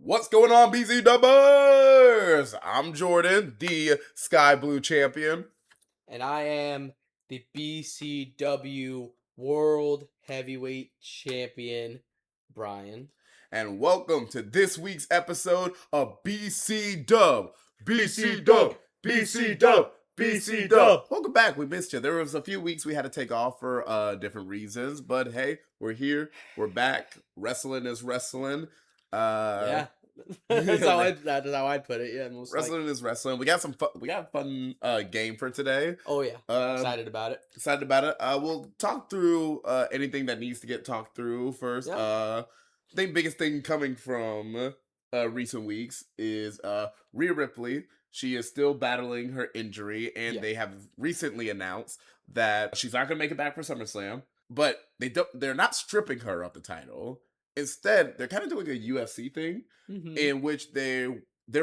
What's going on, BCWers? I'm Jordan, the Sky Blue Champion. And I am the BCW World Heavyweight Champion, Brian. And welcome to this week's episode of BC Dub. BC Dub. BC Dub. BC Dub. Welcome back. We missed you. There was a few weeks we had to take off for different reasons, but hey, we're here. We're back. Wrestling is wrestling. Yeah. That's how I'd put it. Yeah, wrestling is wrestling. We got a fun game for today. Oh yeah, excited about it. Excited about it. We'll talk through anything that needs to get talked through first. Yeah. I think biggest thing coming from recent weeks is Rhea Ripley. She is still battling her injury, and they have recently announced that she's not going to make it back for SummerSlam. But they're not stripping her of the title. Instead, they're kind of doing a UFC thing in which there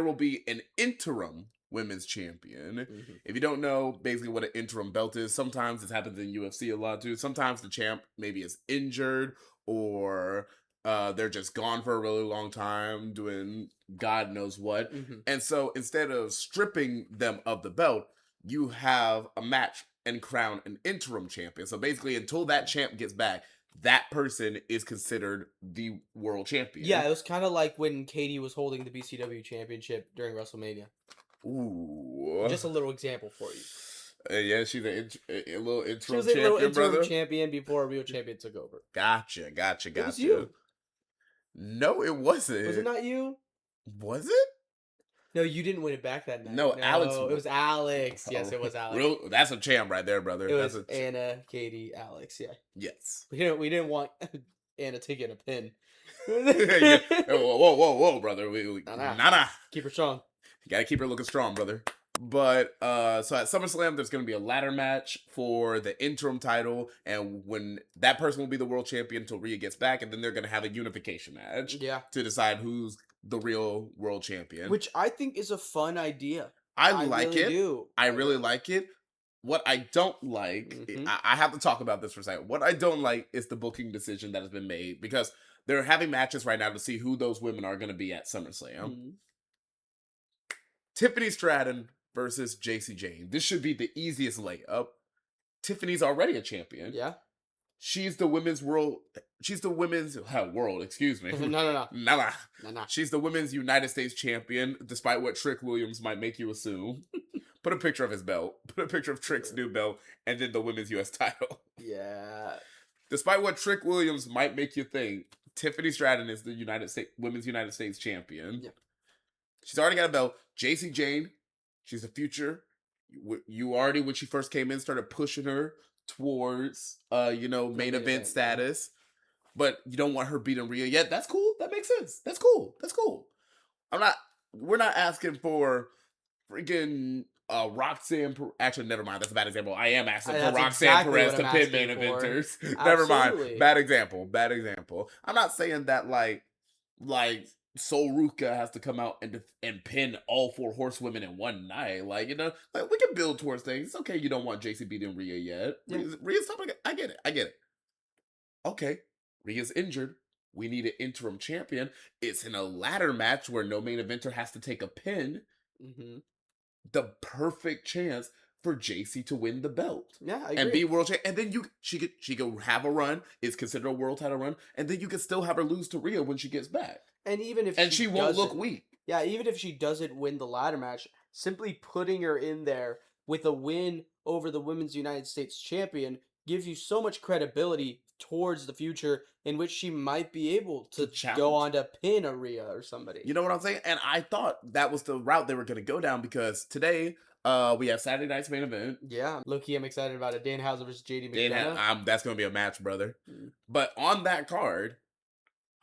will be an interim women's champion. If you don't know basically what an interim belt is, sometimes this happens in UFC a lot too. Sometimes the champ maybe is injured or they're just gone for a really long time doing God knows what. And so instead of stripping them of the belt, you have a match and crown an interim champion. So basically until that champ gets back, that person is considered the world champion. Yeah, it was kind of like when Katie was holding the BCW championship during WrestleMania. Ooh. Just a little example for you. Yeah, she's a little interim champion, she was a little interim champion before a real champion took over. Gotcha. It was you. No, it wasn't. Was it not you? Was it? No, you didn't win it back that night. No, Alex. It was Alex. Yes, it was Alex. That's a champ right there, brother. It was Anna, Katie, Alex. Yeah. Yes. We didn't want Anna taking a pin. Whoa, brother. Nah. Keep her strong. You gotta keep her looking strong, brother. But so at SummerSlam, there's gonna be a ladder match for the interim title, and when that person will be the world champion until Rhea gets back, and then they're gonna have a unification match. Yeah. To decide who's the real world champion. Which I think is a fun idea. I like really it. Do. I really like it. What I don't like, I have to talk about this for a second. What I don't like is the booking decision that has been made because they're having matches right now to see who those women are going to be at SummerSlam. Tiffany Stratton versus JC Jane. This should be the easiest layup. Tiffany's already a champion. Yeah. She's the women's world. She's the women's world. Excuse me. No. She's the women's United States champion, despite what Trick Williams might make you assume. Put a picture of his belt. Put a picture of Trick's new belt, and then the women's U.S. title. Yeah. Despite what Trick Williams might make you think, Tiffany Stratton is the women's United States champion. Yeah. She's already got a belt. JC Jane, she's the future. You already, when she first came in, started pushing her towards main event status, but you don't want her beating Rhea yet. That's cool. That makes sense. That's cool. We're not asking for freaking Roxanne. Actually, never mind. That's a bad example. I am asking for Roxanne Perez to pin main eventers. Never mind. Bad example. I'm not saying that like Sol Ruka has to come out and pin all 4 horsewomen in one night. Like, we can build towards things. It's okay you don't want JC beating Rhea yet. Yeah. Rhea's tough. I get it. Okay, Rhea's injured. We need an interim champion. It's in a ladder match where no main eventer has to take a pin. The perfect chance for JC to win the belt. Yeah, I agree. And be world champion. And then she could have a run. It's considered a world title run. And then you could still have her lose to Rhea when she gets back. And even if she won't look weak. Yeah, even if she doesn't win the ladder match, simply putting her in there with a win over the Women's United States champion gives you so much credibility towards the future in which she might be able to go on to pin a Rhea or somebody. You know what I'm saying? And I thought that was the route they were going to go down because today we have Saturday night's main event. Yeah, low-key, I'm excited about it. Danhausen versus JD McDonough. That's going to be a match, brother. But on that card,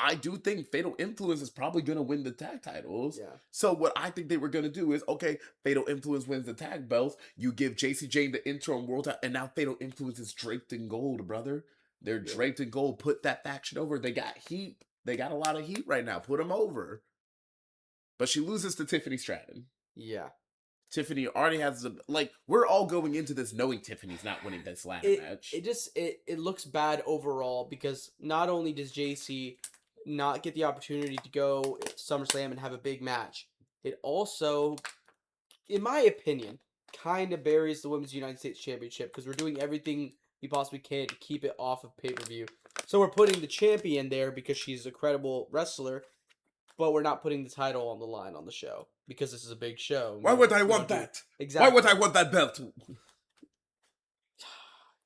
I do think Fatal Influence is probably going to win the tag titles. Yeah. So what I think they were going to do is, okay, Fatal Influence wins the tag belts. You give JC Jane the interim world title, and now Fatal Influence is draped in gold, brother. They're draped in gold. Put that faction over. They got heat. They got a lot of heat right now. Put them over. But she loses to Tiffany Stratton. Yeah. Tiffany already has we're all going into this knowing Tiffany's not winning this ladder match. It looks bad overall because not only does JC not get the opportunity to go at SummerSlam and have a big match. It also, in my opinion, kind of buries the Women's United States Championship because we're doing everything we possibly can to keep it off of pay-per-view. So we're putting the champion there because she's a credible wrestler, but we're not putting the title on the line on the show because this is a big show. Why would I want that? Exactly. Why would I want that belt?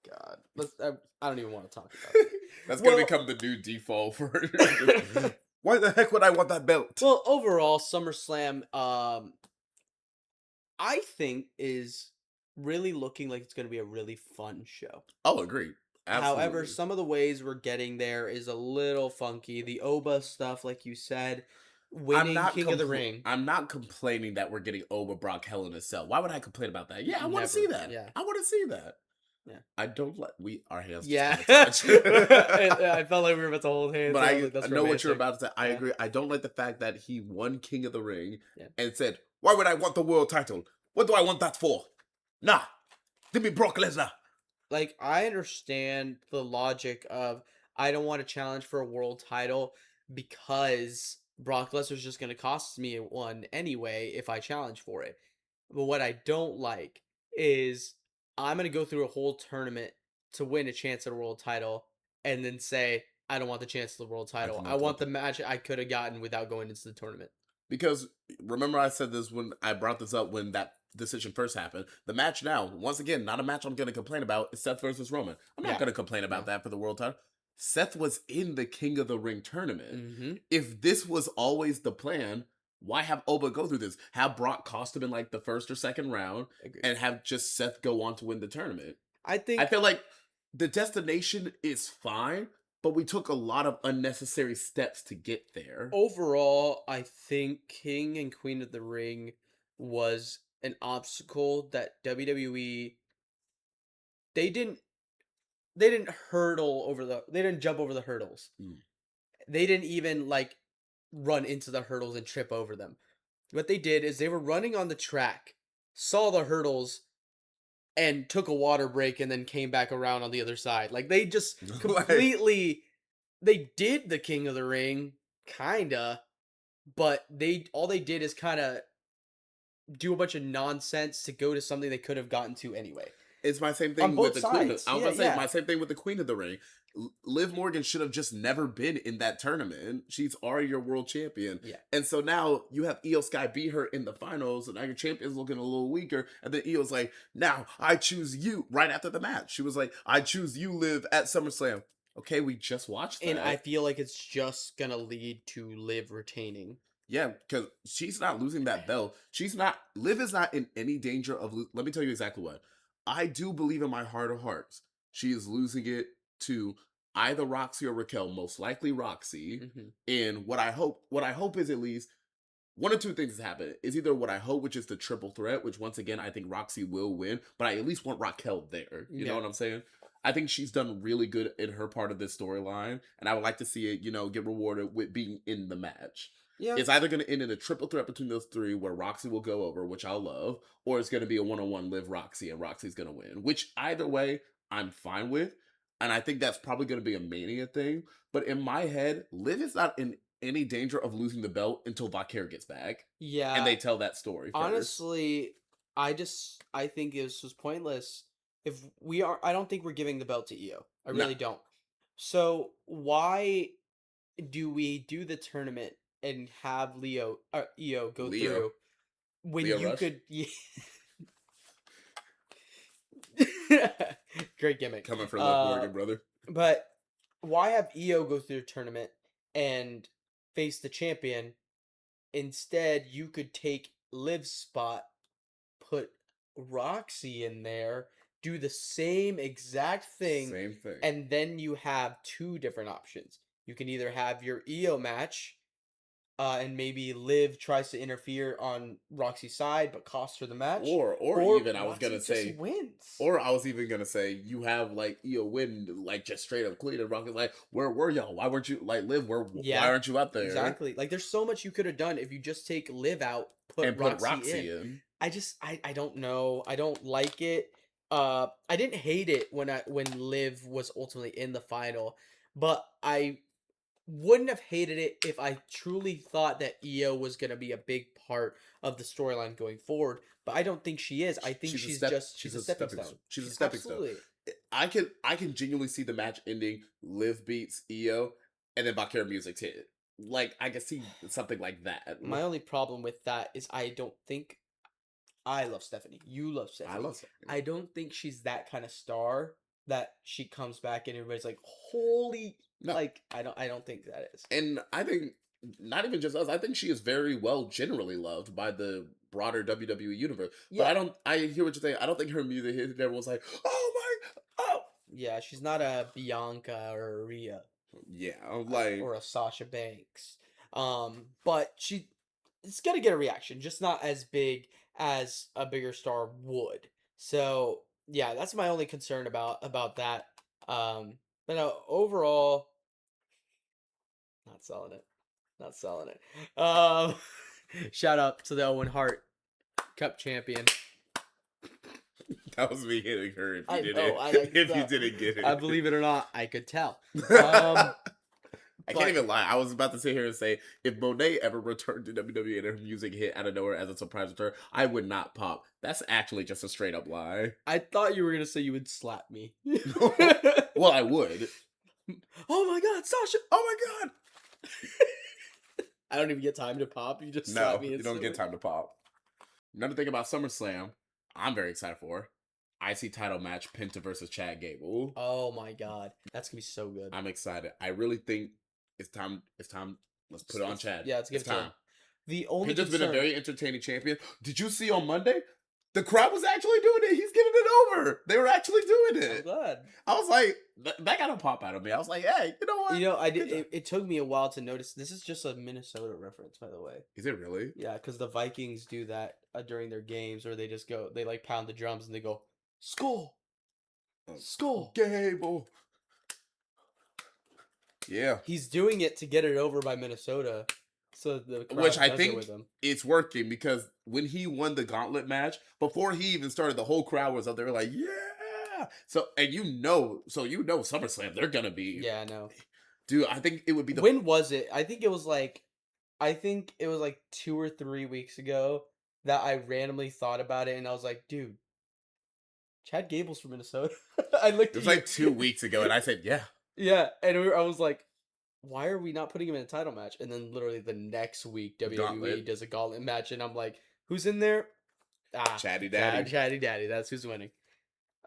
God, I don't even want to talk about it. That's gonna become the new default for. Why the heck would I want that belt? Well, overall, SummerSlam, I think is really looking like it's going to be a really fun show. I'll agree. Absolutely. However, some of the ways we're getting there is a little funky. The Oba stuff, like you said, winning King of the Ring. I'm not complaining that we're getting Oba, Brock, Hell in a Cell. Why would I complain about that? Yeah, I want to see that. Yeah. I want to see that. Yeah. I don't let our hands. Yeah. I felt like we were about to hold hands. But I know romantic. what you're about to say. I agree. I don't like the fact that he won King of the Ring Yeah. and said, "Why would I want the world title? What do I want that for? Nah, give me Brock Lesnar." Like, I understand the logic of I don't want to challenge for a world title because Brock Lesnar's just going to cost me one anyway if I challenge for it. But what I don't like is I'm going to go through a whole tournament to win a chance at a world title and then say, I don't want the chance of the world title. I want the match I could have gotten without going into the tournament. Because remember I said this when I brought this up when that decision first happened. The match now, once again, not a match I'm going to complain about, is Seth versus Roman. I'm not going to complain about that for the world title. Seth was in the King of the Ring tournament. Mm-hmm. If this was always the plan, why have Oba go through this? Have Brock cost him in like the first or second round and have just Seth go on to win the tournament. I feel like the destination is fine, but we took a lot of unnecessary steps to get there. Overall, I think King and Queen of the Ring was an obstacle that WWE they didn't jump over the hurdles. They didn't even like run into the hurdles and trip over them. What they did is they were running on the track, saw the hurdles, and took a water break and then came back around on the other side. Like they just completely they did the King of the Ring, kinda, but all they did is kinda do a bunch of nonsense to go to something they could have gotten to anyway. It's my same thing with the Queen. I was gonna say my same thing with the Queen of the Ring. Liv Morgan should have just never been in that tournament. She's already your world champion. Yeah. And so now you have Io Sky beat her in the finals, and now your champion's looking a little weaker. And then Io's like, now I choose you right after the match. She was like, I choose you, Liv, at SummerSlam. Okay, we just watched that. And I feel like it's just gonna lead to Liv retaining. Yeah, because she's not losing that belt. Liv is not in any danger of, let me tell you exactly what. I do believe in my heart of hearts, she is losing it to either Roxy or Raquel, most likely Roxy. Mm-hmm. And what I hope is at least one or two things happen. Is either what I hope, which is the triple threat, which once again, I think Roxy will win, but I at least want Raquel there. You know what I'm saying? I think she's done really good in her part of this storyline, and I would like to see it, get rewarded with being in the match. Yeah. It's either going to end in a triple threat between those three where Roxy will go over, which I'll love, or it's going to be a one-on-one Liv Roxy and Roxy's going to win, which either way I'm fine with. And I think that's probably going to be a Mania thing. But in my head, Liv is not in any danger of losing the belt until Valkyrie gets back. Yeah. And they tell that story first. Honestly, I think this was pointless. I don't think we're giving the belt to Io. I really don't. So why do we do the tournament and have Io go through when Leo you Rush? could? Yeah. Great gimmick coming from Liv Morgan, brother. But why have Io go through the tournament and face the champion? Instead, you could take Liv's spot, put Roxy in there, do the same exact thing, and then you have two different options. You can either have your Io match, and maybe Liv tries to interfere on Roxy's side, but costs her the match. Or even I was gonna say wins. Or I was even gonna say you have like Io win like just straight up clean, and Roxy's like, where were y'all? Why weren't you like Liv? Why aren't you out there? Exactly. Like there's so much you could have done if you just take Liv out, put Roxy in. I don't know. I don't like it. I didn't hate it when Liv was ultimately in the final, but I wouldn't have hated it if I truly thought that Io was going to be a big part of the storyline going forward, but I don't think she is. I think She's a she's step. just she's a stepping stone. She's a She's stepping stone. absolutely. I can genuinely see the match ending. Liv beats Io, and then Valkyria music's hit. Like I can see something like that. My only problem with that is I don't think I love Stephanie. You love I Stephanie. love Stephanie. I don't think she's that kind of star that she comes back and everybody's like, "Holy!" No, Like I don't think that is. and I think not even just us. I think she is very well generally loved by the broader WWE universe. But Yeah, I don't. I hear what you're saying. I don't think her music hit. And everyone's like, "Oh my, oh yeah. She's not a Bianca or a Rhea. yeah." I'm like, Or a Sasha Banks. But it's gonna get a reaction, just not as big as a bigger star would. So yeah, that's my only concern about that. But no, overall, not selling it. Not selling it. Shout out to the Owen Hart Cup champion. that was me hitting her. If you I didn't, know. if you didn't get it, I believe it or not, I could tell. I can't even lie. I was about to sit here and say if Monet ever returned to WWE and her music hit out of nowhere as a surprise return, I would not pop. That's actually just a straight up lie. I thought you were gonna say you would slap me. Well, I would. Oh my God, Sasha! Oh my god! I don't even get time to pop. You just No, slap me. you don't get time to pop. Another thing about SummerSlam, I'm very excited for. IC title match, Penta versus Chad Gable. Oh my God, that's gonna be so good. I'm excited. I really think it's time. It's time. Let's put it on Chad. Yeah, let's give it's it to time. him. The only Penta's been a concern, very entertaining champion. Did you see on Monday? The crowd was actually doing it. He's giving it over. They were actually doing I'm it. glad. I was like, that got a pop out of me. I was like, hey, you know what? You know, I Good did. job. It took me a while to notice. This is just a Minnesota reference, by the way. Is it really? Yeah, because the Vikings do that during their games, or they just go, they like pound the drums and they go, "Skull, skull." Gable. Yeah. He's doing it to get it over by Minnesota, so the crowd Which I does it think with him. it's working because when he won the gauntlet match, before he even started, the whole crowd was up there like, yeah. So SummerSlam, they're gonna be. Yeah, I know. Dude, I think it would be the. When was it? I think it was like 2 or 3 weeks ago that I randomly thought about it, and I was like, dude, Chad Gable's from Minnesota. I looked It at was like 2 weeks ago, and I said, yeah. yeah, and I was like, why are we not putting him in a title match? And then literally the next week, WWE Gauntlet. does a gauntlet match, and I'm like, who's in there? Chatty Daddy. Chatty Daddy. That's who's winning.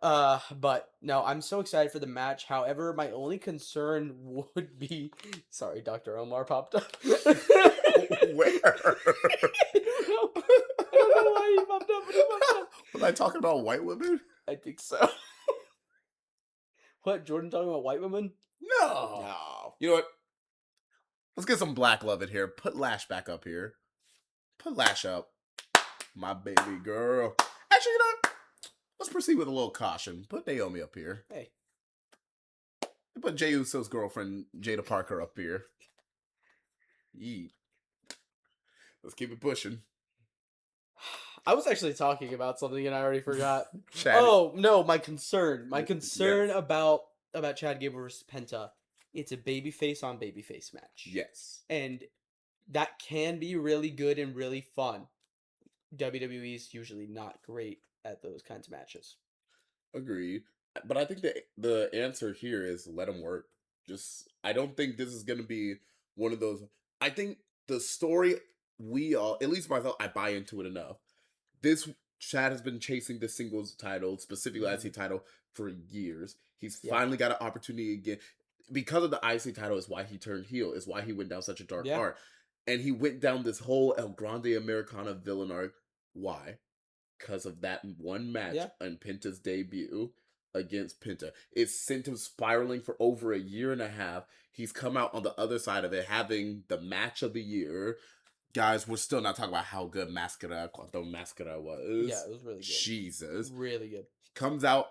But no, I'm so excited for the match. However, my only concern would be, sorry, Dr. Omar popped up. Where? I don't know why he popped up, but he popped up. Was I talking about white women? I think so. What, Jordan talking about white women? No. No. You know what? Let's get some black love in here. Put Lash back up here. Put Lash up. My baby girl. Actually, you know what? Let's proceed with a little caution. Put Naomi up here. Hey. Put Jey Uso's girlfriend, Jada Parker, up here. Yee. Let's keep it pushing. I was actually talking about something and I already forgot. Chad. Oh, no, my concern. My concern Yes. about Chad Gable versus Penta. It's a babyface on babyface match. Yes. And that can be really good and really fun. WWE is usually not great at those kinds of matches. Agreed. But I think the answer here is let him work. I don't think this is going to be one of those. I think the story, at least myself, I buy into it enough. This Chad has been chasing the singles title, specifically IC title, for years. He's finally got an opportunity again. Because of the IC title is why he turned heel, is why he went down such a dark arc. And he went down this whole El Grande Americana villain arc. Why? Because of that one match on Penta's debut against Penta. It sent him spiraling for over a year and a half. He's come out on the other side of it, having the match of the year. Guys, we're still not talking about how good Cuanto Mascara was. Yeah, it was really good. Jesus. Really good. Comes out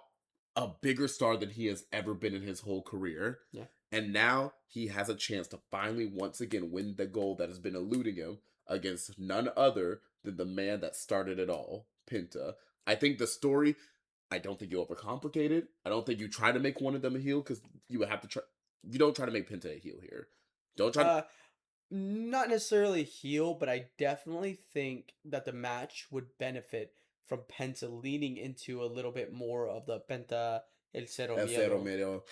a bigger star than he has ever been in his whole career. Yeah. And now he has a chance to finally once again win the gold that has been eluding him against none other than the man that started it all, Penta. I think the story, I don't think you overcomplicate it. I don't think you try to make one of them a heel because you would have to try. You don't try to make Penta a heel here. Don't try. Uh, Not necessarily heel, but I definitely think that the match would benefit from Penta leaning into a little bit more of the Penta El Cero El Cero Miedo. Medio,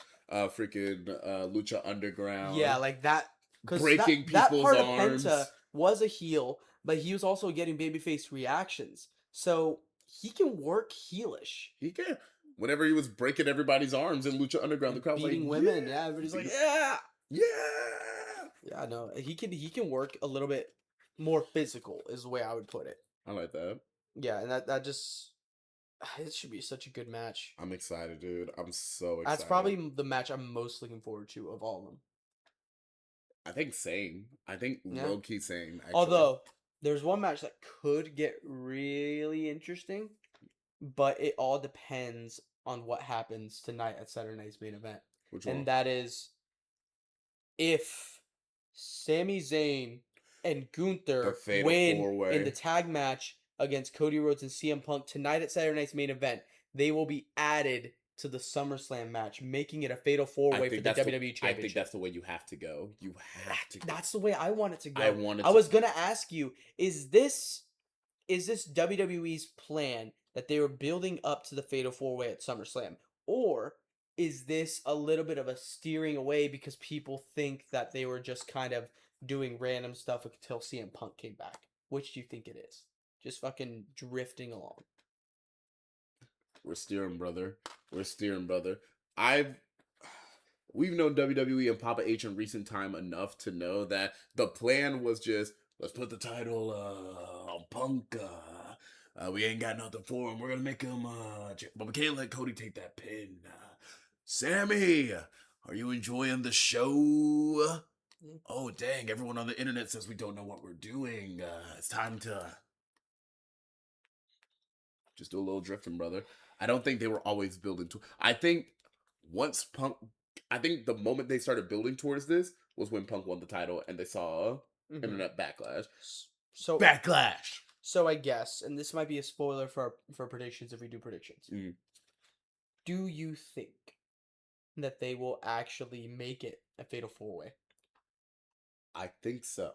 freaking Lucha Yeah, Underground, like that, because breaking that people's part of Penta arms. was a heel, but he was also getting babyface reactions, so he can work heelish He can. Whenever he was breaking everybody's arms in Lucha Underground, the and crowd was like, beating "Yeah, women. Yeah, everybody's like, yeah, yeah." yeah. No, he can work a little bit more physical, is the way I would put it. I like that. Yeah, and that just it should be such a good match. I'm excited, dude. I'm so That's excited. probably the match I'm most looking forward to of all of them. I think same. I think Yeah. low key same. Actually, Although there's one match that could get really interesting, but it all depends on what happens tonight at Saturday night's main event. which one? And that is if Sami Zayn and The Gunther Fatal win Four in the Way. tag match against Cody Rhodes and CM Punk tonight at Saturday night's main event, they will be added to the SummerSlam match, making it a fatal four I way for think the that's the. WWE I think Championship. that's the way you have to go. You have to go. That's the way I want it to I go. wanted I to. was gonna ask you, is this WWE's plan that they were building up to the Fatal Four Way at SummerSlam, or is this a little bit of a steering away because people think that they were just kind of doing random stuff until CM Punk came back? Which do you think it is? Just fucking drifting along. We're steering, brother. We're steering, brother. I've we've known WWE and Papa H in recent time enough to know that the plan was just let's put the title on Punk. We ain't got nothing for him. We're gonna make him. But we can't let Cody take that pin. Sammy, are you enjoying the show? Oh dang! Everyone on the internet says we don't know what we're doing. It's time to just do a little drifting, brother. I don't think they were always building to. I think once Punk, I think the moment they started building towards this was when Punk won the title and they saw Mm-hmm. internet backlash. So, Backlash. so I guess, and this might be a spoiler for predictions if we do predictions. Mm, Do you think that they will actually make it a Fatal Four Way? I think so.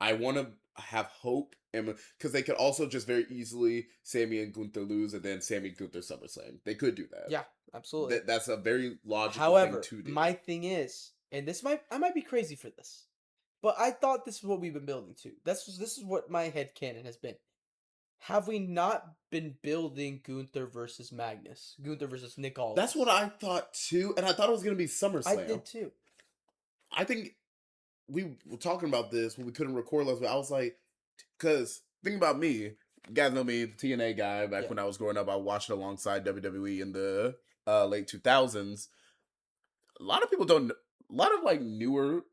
I want to have hope, and because they could also just very easily Sammy and Gunther lose, and then Sammy Gunther SummerSlam. They could do that. Yeah, absolutely. That's a very logical thing However, to do. my thing is, and I might be crazy for this, but I thought this is what we've been building to. This is what my head canon has been. Have we not been building Gunther versus Magnus? Gunther versus Nick Aldis? That's what I thought too, and I thought it was gonna be SummerSlam. I did too. I think we were talking about this when we couldn't record last week. I was like, because think about me. You guys know me, the TNA guy. Back Yeah. when I was growing up, I watched it alongside WWE in the late 2000s. A lot of people don't. A lot of like newer.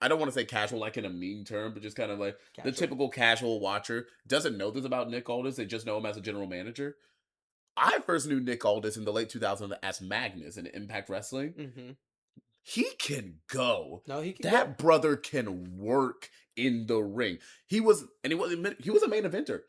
I don't want to say casual, like in a mean term, but just kind of like the Casual. typical casual watcher doesn't know this about Nick Aldis. They just know him as a general manager. I first knew Nick Aldis in the late 2000s as Magnus in Impact Wrestling. Mm-hmm. He can go. No, he can That go. brother can work in the ring. He was a main eventer.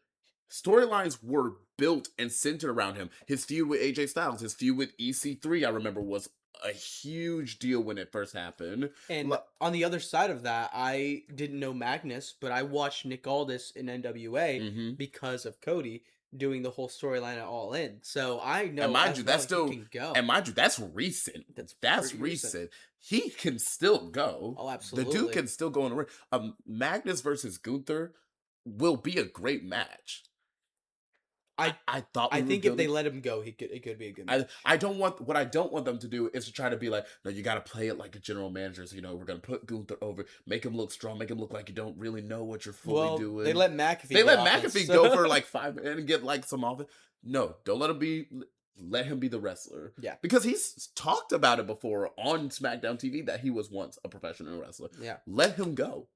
Storylines were built and centered around him. His feud with AJ Styles, his feud with EC3, I remember, was a huge deal when it first happened. And on the other side of that, I didn't know Magnus, but I watched Nick Aldis in NWA Mm-hmm. because of Cody doing the whole storyline at All In. So I know, And mind as you, well that's still he can go. and mind you, that's recent. That's That's pretty recent. He can still go. Oh, The absolutely. dude can still go in the ring. Magnus versus Gunther will be a great match. I thought I we think were if they building. let him go, it could be a good match. I don't want what I don't want them to do is to try to be like, no, you got to play it like a general manager. So we're gonna put Gunther over, make him look strong, make him look like you don't really know what you're fully doing. They let McAfee. They go let off McAfee it, go so- for like 5 minutes and get like some off it. No, don't let him be. Let him be the wrestler. Yeah. Because he's talked about it before on SmackDown TV that he was once a professional wrestler. Yeah. Let him go.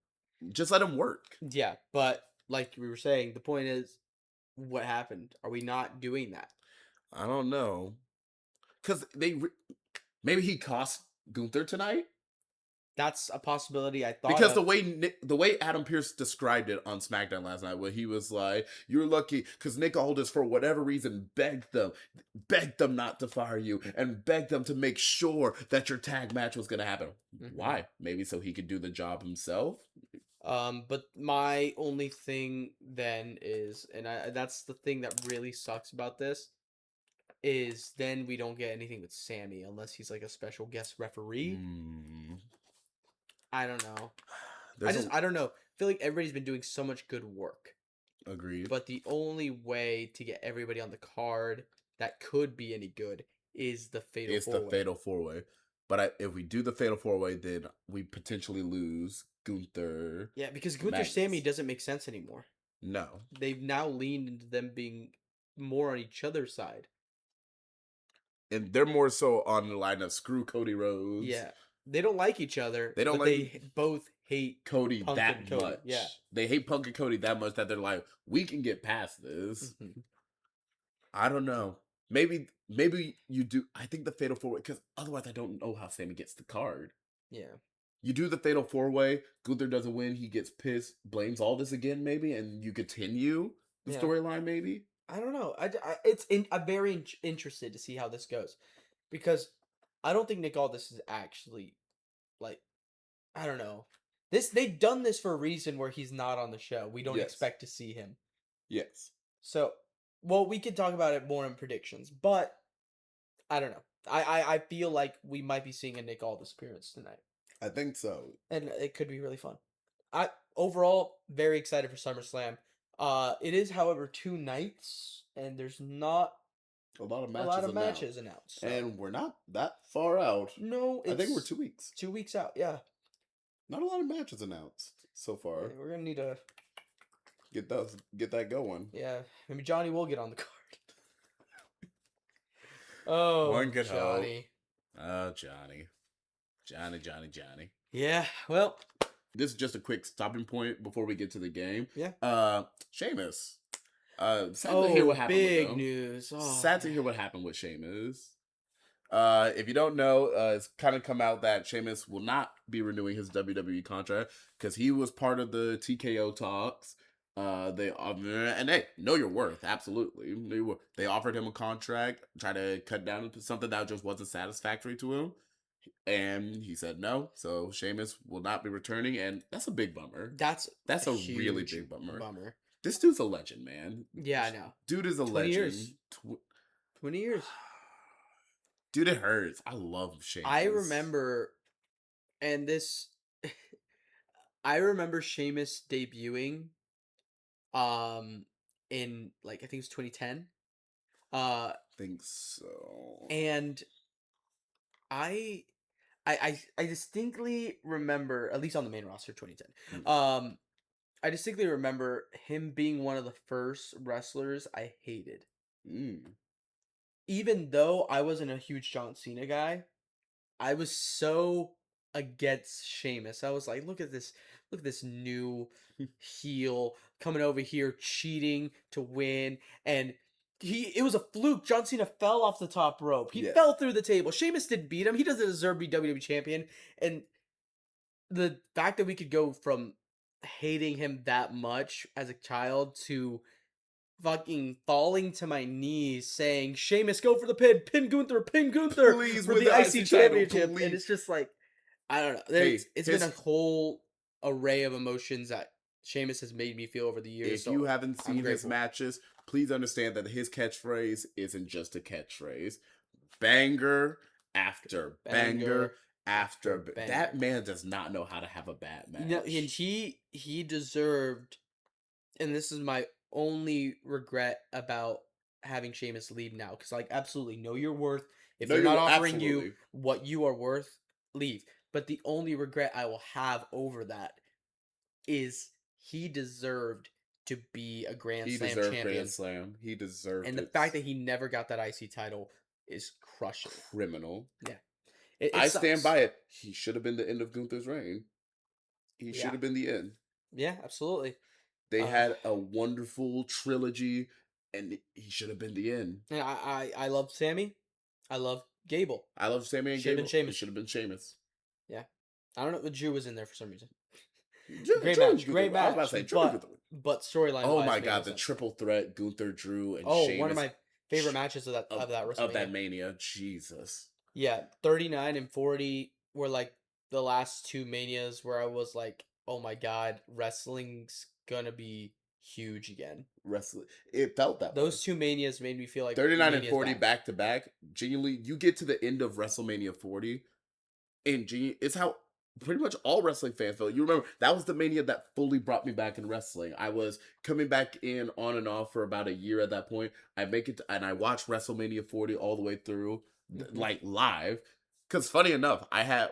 Just let him work. Yeah, but like we were saying, the point is, what happened? Are we not doing that? I don't know. Because maybe he cost Gunther tonight. That's a possibility I thought Because of. the way Adam Pearce described it on SmackDown last night, where he was like, "You're lucky because Nick Aldis, for whatever reason, begged them not to fire you, and begged them to make sure that your tag match was gonna happen." Mhm. Why? Maybe so he could do the job himself. But my only thing then is, and that's the thing that really sucks about this, is then we don't get anything with Sammy unless he's like a special guest referee. Hmm. I don't know. There's a I don't know. I feel like everybody's been doing so much good work, agreed. but the only way to get everybody on the card that could be any good is the fatal It's the four way. fatal four way. But if we do the fatal four way, then we potentially lose Gunther. Yeah, because Gunther Sammy Magnus. doesn't make sense anymore. No, They've now leaned into them being more on each other's side. and they're more so on the line of screw Cody Rhodes. Yeah, they don't like each other, They don't but like they both hate Cody Punk that and Cody. much. Yeah. They hate Punk and Cody that much that they're like, we can get past this. Mhm. I don't know. Maybe you do. I think the fatal four way, because otherwise I don't know how Sammy gets the card. Yeah. You do the fatal four way. Gunther doesn't win. He gets pissed, blames all this again, maybe, and you continue the Yeah. storyline, maybe. I don't know. I'm very interested to see how this goes, because I don't think Nick Aldis is actually like, I don't know. They've done this for a reason where he's not on the show. We don't Yes. expect to see him. Yes. So, well, we could talk about it more in predictions, but I don't know. I feel like we might be seeing a Nick Aldis appearance tonight, I think so. and it could be really fun. I overall very excited for SummerSlam. It is, however, 2 nights, and there's not A lot of a matches lot of announced. matches announced. So. And we're not that far out. No, I think we're it's 2 weeks. 2 weeks out. Yeah, Not a lot of matches announced so far. we're gonna need to. Get that going. Yeah, maybe Johnny will get on the card. Oh, One could hope. Johnny. Oh, Johnny. Yeah, well, This is just a quick stopping point before we get to the game. yeah. Sheamus. Sad to hear what happened big with him. news. Oh, Sad to hear what happened with Sheamus. If you don't know, it's kind of come out that Sheamus will not be renewing his WWE contract because he was part of the TKO talks. And hey, know your worth, absolutely. They offered him a contract, try to cut down to something that just wasn't satisfactory to him, and he said no. So Sheamus will not be returning, and that's a big bummer. that's a really huge big bummer. Bummer. This dude's a legend, man. Yeah, I know. Dude is a 20 legend. years. 20 years. Dude, it hurts. I love Sheamus. I remember, and this, I remember Sheamus debuting, in like I think it was 2010, think so. and I, I distinctly remember, at least on the main roster, 2010. I distinctly remember him being one of the first wrestlers I hated. Even though I wasn't a huge John Cena guy, I was so against Sheamus. I was like, look at this new heel coming over here cheating to win, and it was a fluke. John Cena fell off the top rope. He Yes. fell through the table. Sheamus didn't beat him. He doesn't deserve to be WWE champion. And the fact that we could go from hating him that much as a child to fucking falling to my knees saying, Sheamus, go for the pin Gunther Please, for win the the IC IC title, championship. please. And it's just like, I don't know. Hey, It's been a whole array of emotions that Sheamus has made me feel over the years. If so you haven't I'm seen his grateful. matches, please understand that his catchphrase isn't just a catchphrase. Banger after banger after banger. That man does not know how to have a bad match. No, and he deserved, and this is my only regret about having Sheamus leave now, because like, absolutely know your worth. If they're not offering you what you are worth, leave. But the only regret I will have over that is he deserved to be a Grand He Slam deserved champion. Grand Slam. He deserved And it. the fact that he never got that IC title is crushing. Criminal. Yeah. I stand by it. He should have been the end of Gunther's reign. He should Yeah. have been the end. Yeah, absolutely. They had a wonderful trilogy, and he should have been the end. And I love Sammy. I love Gable. I love Sammy and Should have Gable. been Sheamus. It should have been Sheamus. Yeah. I don't know. Drew was in there for some reason. Drew, Great Drew match, get great the, I was about to match, say Drew get the win. but storyline Oh wise my made no god, the sense. triple threat, Gunther, Drew, and Oh, one of Sheamus my favorite matches of that of that WrestleMania. Mania. Jesus. Yeah, 39 and 40 were like the last two manias where I was like, oh my god, wrestling's gonna be huge again. Wrestling, it felt that way. Those two manias made me feel like 39 and mania's 40 back. back to back. Genuinely, you get to the end of WrestleMania 40, and it's how pretty much all wrestling fans feel. You remember that was the Mania that fully brought me back in wrestling. I was coming back in on and off for about a year at that point. I make it, and I watched WrestleMania 40 all the way through, like live. Because funny enough,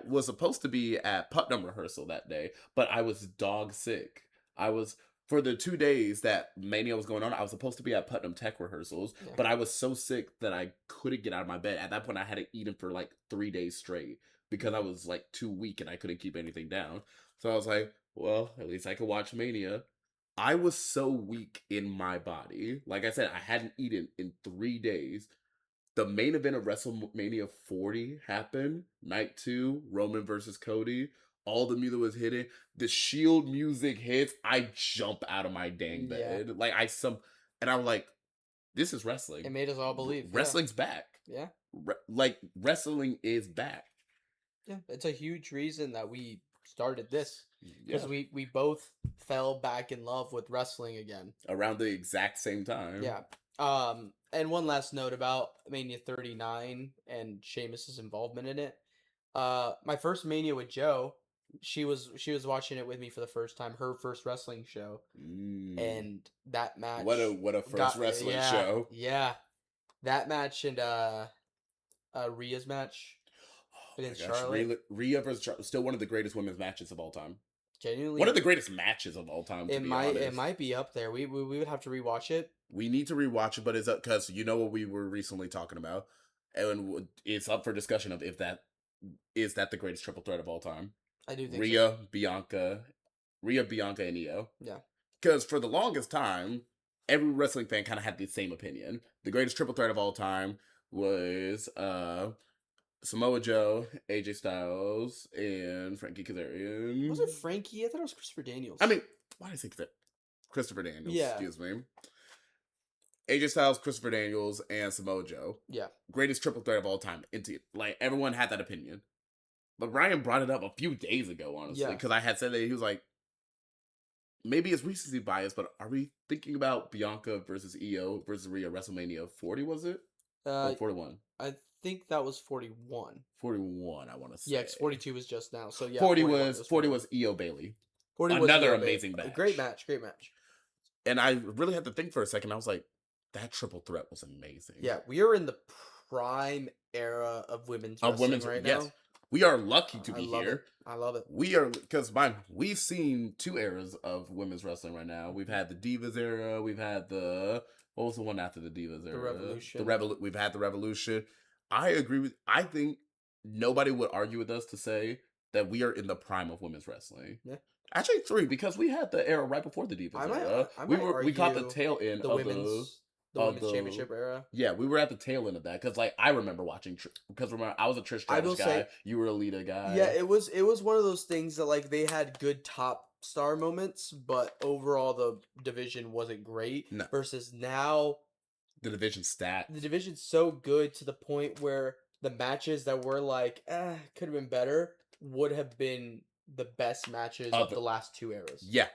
was supposed to be at Putnam rehearsal that day, but I was dog sick. I was for the 2 days that Mania was going on. I was supposed to be at Putnam Tech rehearsals, Yeah. but I was so sick that I couldn't get out of my bed. At that point, I hadn't eaten for like 3 days straight because I was like too weak and I couldn't keep anything down. So I was like, well, at least I could watch Mania. I was so weak in my body. Like I said, I hadn't eaten in 3 days. The main event of WrestleMania 40 happened. Night 2, Roman versus Cody. All the music was hitting. The Shield music hits. I jump out of my dang bed. Yeah. Like and I'm like, this is wrestling. It made us all believe. Wrestling's back. Yeah. Like wrestling is back. Yeah. It's a huge reason that we started this. Because Yeah. we both fell back in love with wrestling again. Around the exact same time. Yeah. And one last note about Mania 39 and Sheamus's involvement in it. My first Mania with Joe, she was watching it with me for the first time, her first wrestling show, and that match. What a first wrestling show. Yeah, that match and Rhea's match against Charlotte. Rhea versus Charlotte, still one of the greatest women's matches of all time. Genuinely, one of the greatest matches of all time. It might be up there. We would have to rewatch it. We need to rewatch it, but it's up because you know what we were recently talking about, and it's up for discussion of if that is the greatest triple threat of all time. I do think Rhea, Bianca, and Io. Yeah. Because for the longest time, every wrestling fan kind of had the same opinion. The greatest triple threat of all time was Samoa Joe, AJ Styles, and Frankie Kazarian. Was it Frankie? I thought it was Christopher Daniels. I mean, why did I say Christopher Daniels? Yeah. Excuse me. AJ Styles, Christopher Daniels, and Samoa Joe. Yeah. Greatest triple threat of all time. Like, everyone had that opinion. But Ryan brought it up a few days ago, honestly. Because I had said that he was like, maybe it's recency bias, but are we thinking about Bianca versus Io versus Rhea WrestleMania 40, was it? Or 41? I think that was 41. 41, I want to say. Yeah, because 42 was just now. So yeah, 40 was Io Bailey. 40 Another was amazing match. Great match. And I really had to think for a second. I was like, that triple threat was amazing. Yeah, we are in the prime era of women's wrestling right now. Yes. We are lucky to be here. I love it. We are, because we've seen 2 eras of women's wrestling right now. We've had the Divas era. We've had what was the one after the Divas era? The Revolution. We've had the Revolution. I think nobody would argue with us to say that we are in the prime of women's wrestling. Yeah. Actually 3, because we had the era right before the Divas era. We caught the tail end of the women's championship era. Yeah, we were at the tail end of that because, like, I remember watching because remember I was a Trish Stratus guy. You were a Lita guy. Yeah, it was one of those things that like they had good top star moments, but overall the division wasn't great. No. Versus now, the division's stacked. The division's so good to the point where the matches that were like, could have been better, would have been the best matches of the last 2 eras. Yeah.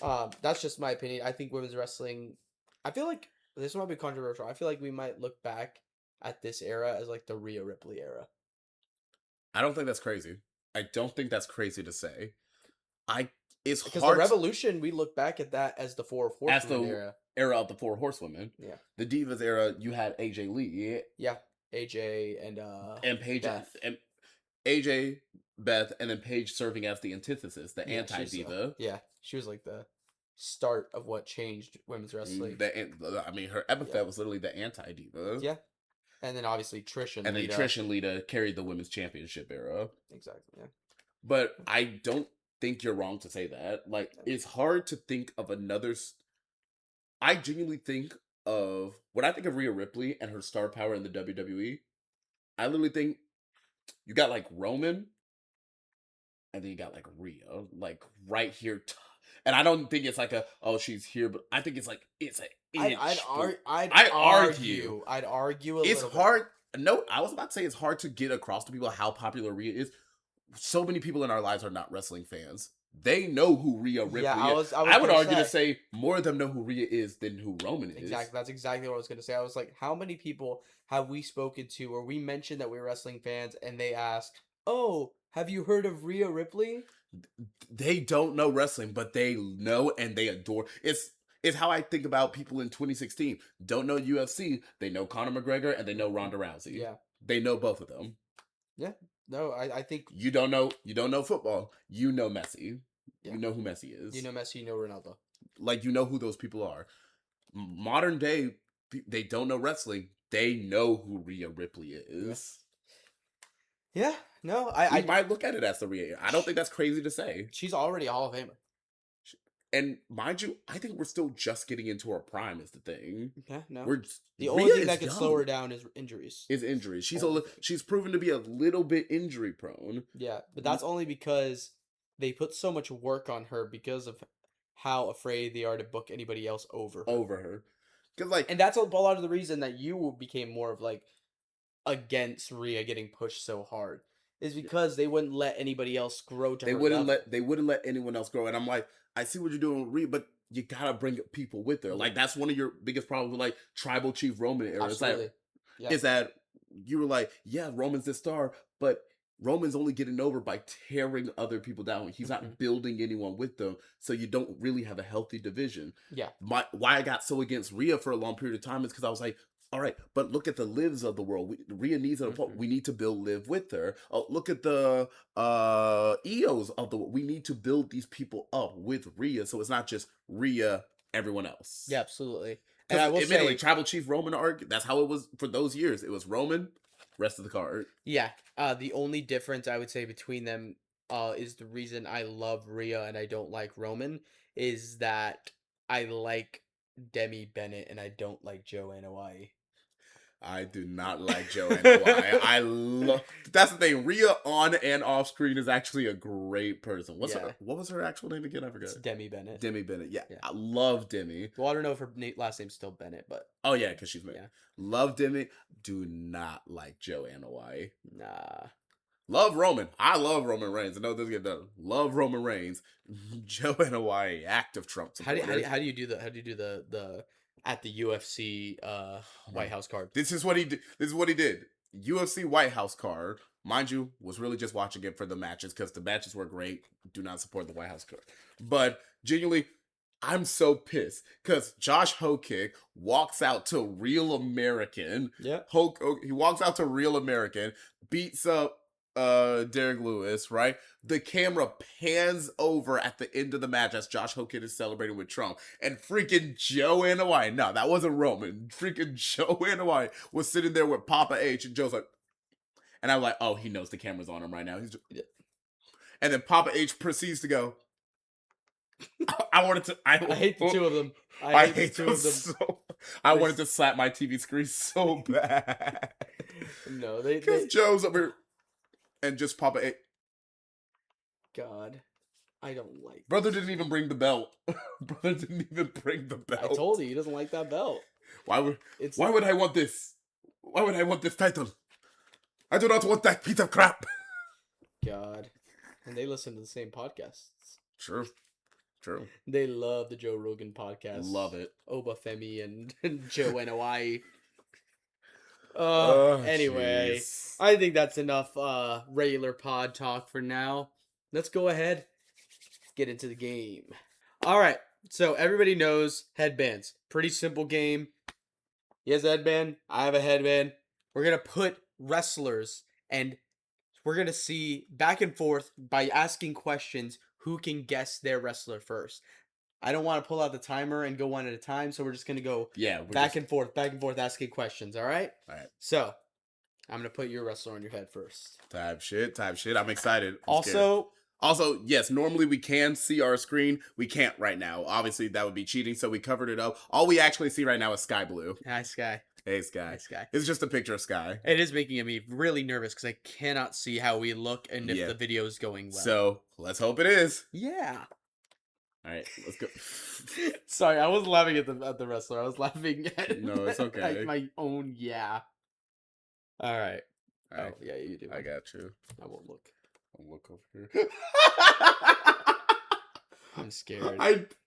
That's just my opinion. I think women's wrestling. I feel like this might be controversial. I feel like we might look back at this era as like the Rhea Ripley era. I don't think that's crazy. I don't think that's crazy to say. It's because hard. The Revolution, we look back at that as the 4 Horsewomen era. Era of the 4 Horsewomen. Yeah. The Divas era, you had AJ Lee. Yeah. AJ and Paige Beth. And AJ, Beth, and then Paige serving as the antithesis, the anti-diva. Yeah. She was like the start of what changed women's wrestling. Her epithet was literally the anti-diva. Yeah. And then obviously Trish and Lita. And then Trish and Lita carried the women's championship era. Exactly, yeah. But I don't think you're wrong to say that. Like, it's hard to think of another... I genuinely think of... When I think of Rhea Ripley and her star power in the WWE, I literally think you got, like, Roman, and then you got like Rhea, like right here, and I don't think it's like she's here, but I think it's like it's an inch. I argue I'd argue a it's little hard. No, I was about to say it's hard to get across to people how popular Rhea is. So many people in our lives are not wrestling fans. They know who Rhea Ripley is. I would argue to say more of them know who Rhea is than who Roman is. Exactly. That's exactly what I was going to say. I was like, how many people have we spoken to or we mentioned that we're wrestling fans and they ask, oh, have you heard of Rhea Ripley? They don't know wrestling, but they know and they adore. It's how I think about people in 2016. Don't know UFC. They know Conor McGregor and they know Ronda Rousey. Yeah. They know both of them. Yeah. No, I think you don't know football. You know Messi. Yeah. You know who Messi is. You know Messi, you know Ronaldo. Like, you know who those people are. Modern day, they don't know wrestling. They know who Rhea Ripley is. Yeah. No, I might look at it as the Rhea. I don't think that's crazy to say. She's already a Hall of Famer. And mind you, I think we're still just getting into our prime is the thing. Yeah, no. The only thing that can slow her down is injuries. She's proven to be a little bit injury prone. Yeah, but that's only because they put so much work on her because of how afraid they are to book anybody else over her. And that's a lot of the reason that you became more of like against Rhea getting pushed so hard. Is because they wouldn't let anybody else grow to her level. They wouldn't let anyone else grow. And I'm like, I see what you're doing with Rhea, but you gotta bring people with her. Like, that's one of your biggest problems with like Tribal Chief Roman era. Absolutely. Is that you were like, yeah, Roman's the star, but Roman's only getting over by tearing other people down. He's not building anyone with them, so you don't really have a healthy division. Yeah. Why I got so against Rhea for a long period of time is because I was like, all right, but look at the Livs of the world. Rhea needs we need to build Liv with her. Oh, look at the EOs of the world. We need to build these people up with Rhea, so it's not just Rhea, everyone else. Yeah, absolutely. And I will say, Tribal Chief Roman arc. That's how it was for those years. It was Roman, rest of the card. Yeah. The only difference I would say between them is the reason I love Rhea and I don't like Roman is that I like Demi Bennett and I don't like Joanna Hawaii. I do not like Joanna Hawaii. That's the thing. Rhea on and off screen is actually a great person. What was her actual name again? I forgot. It's Demi Bennett. Demi Bennett. Yeah. I love Demi. Well, I don't know if her last name's still Bennett, but oh yeah, because she's married. Yeah. Love Demi. Do not like Joanna Hawaii. Nah. Love Roman. I love Roman Reigns. I know this get done. Love Roman Reigns. Joanna Hawaii, active Trump supporter. How do you do the at the UFC White House card? This is what he did. UFC White House card, mind you, was really just watching it for the matches because the matches were great. Do not support the White House card. But genuinely, I'm so pissed because Josh Hokick walks out to Real American. Yeah. He walks out to Real American, beats up Derek Lewis, right? The camera pans over at the end of the match as Josh Hokick is celebrating with Trump, and freaking Joanna Hawaii, no, that wasn't Roman, freaking Joanna Hawaii was sitting there with Papa H, and Joe's like, and I'm like, oh, he knows the camera's on him right now. And then Papa H proceeds to go, I hate the two of them. I hate the two of them. So, I wanted to slap my TV screen so bad. No, because Joe's over here. And just Papa A. God, I don't like. Brother didn't even bring the belt. Brother didn't even bring the belt. I told you he doesn't like that belt. Why would I want this? Why would I want this title? I do not want that piece of crap. God, and they listen to the same podcasts. True. They love the Joe Rogan podcast. Love it. Oba Femi and Joanna Hawaii. Anyway, geez. I think that's enough regular pod talk for now. Let's go ahead, get into the game. All right, so everybody knows headbands. Pretty simple game. He has a headband. I have a headband. We're going to put wrestlers and we're going to see back and forth by asking questions who can guess their wrestler first. I don't want to pull out the timer and go one at a time, so we're just going to go back and forth asking questions, all right? All right. So, I'm going to put your wrestler on your head first. Type shit. I'm excited. Also, yes, normally we can see our screen. We can't right now. Obviously, that would be cheating, so we covered it up. All we actually see right now is Sky Blue. Hi, Sky. Hey, Sky. Hi, Sky. It's just a picture of Sky. It is making me really nervous because I cannot see how we look and if the video is going well. So, Let's hope it is. Yeah. All right, let's go. Sorry, I wasn't laughing at the wrestler. I was laughing at No, it's okay. at my own yeah. All right. All right, Oh, yeah, you do. I got you. I won't look. I'll look over here. I'm scared.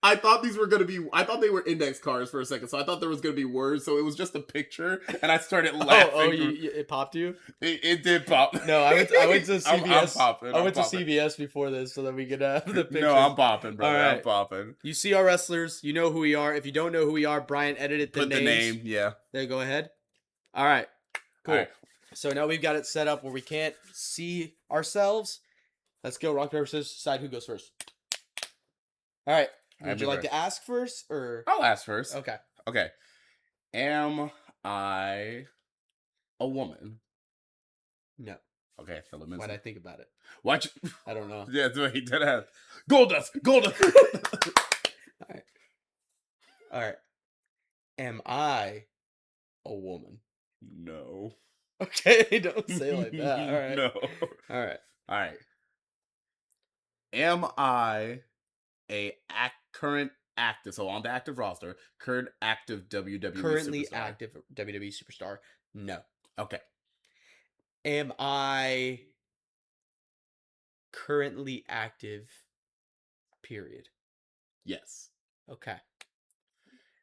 I thought these were gonna be. I thought they were index cards for a second, so I thought there was gonna be words. So it was just a picture, and I started laughing. It popped you? It did pop. No, I went to CVS. I'm popping. I went to CVS before this so that we could have the picture. No, I'm popping, bro. All right. I'm popping. You see our wrestlers. You know who we are. If you don't know who we are, Brian edited the Put names. the name. Yeah. There, go ahead. All right. Cool. All right. So now we've got it set up where we can't see ourselves. Let's go rock, paper, scissors, decide who goes first. All right. Would you like to ask first, or? I'll ask first. Okay. Okay. Am I a woman? No. Okay, Philip. Why'd I think about it? Watch. I don't know. Yeah, that's what he did have. Goldust. All right. All right. Am I a woman? No. Okay, don't say it like that. All right. No. All right. All right. Am I a current active? So on the active roster, current active WWE Currently superstar? active WWE superstar? No. Okay. Am I currently active? Period. Yes. Okay.